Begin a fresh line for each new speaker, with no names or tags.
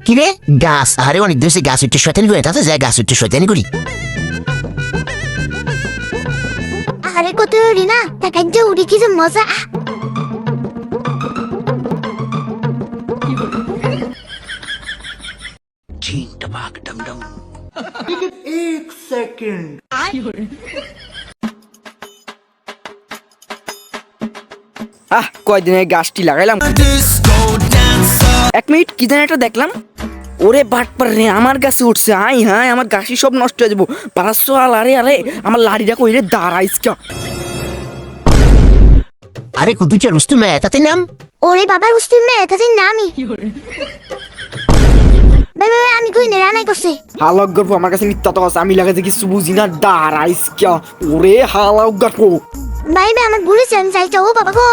কি রে গাছ আরে অনেক দেশে গাছ উঠতে শয়তানি করে তাতে যায় গাছ উঠতে শয়তানি করি
আরে কত উড়ি না দেখান যে উড়ি কি যে মজা
কয়দিন আগে গাছটি লাগাইলাম 1 মিনিট কি জানি একটা দেখলাম ওরে বাটপার রে আমার গাছে উঠছে আই হ্যাঁ আমার গাছি সব নষ্ট হয়ে যাবো 500 আরে আরে আমার লাড়িটা কই রে দাঁড়াইস কা
আরে কুদুচার উস্তু মে তাতে নাম
ওরে বাবার উস্তি মে এটাতে নামি বাবা আমি কই না রানাই করছে
হালক গর্ব আমার কাছে মিথ্যা তো আছে আমি লাগাইতে কিছু বুঝি না দাঁড়াইস কা ওরে হালক গর্ব
ভাই আমার ভুলেছে আমি যাইতে ও বাবা গো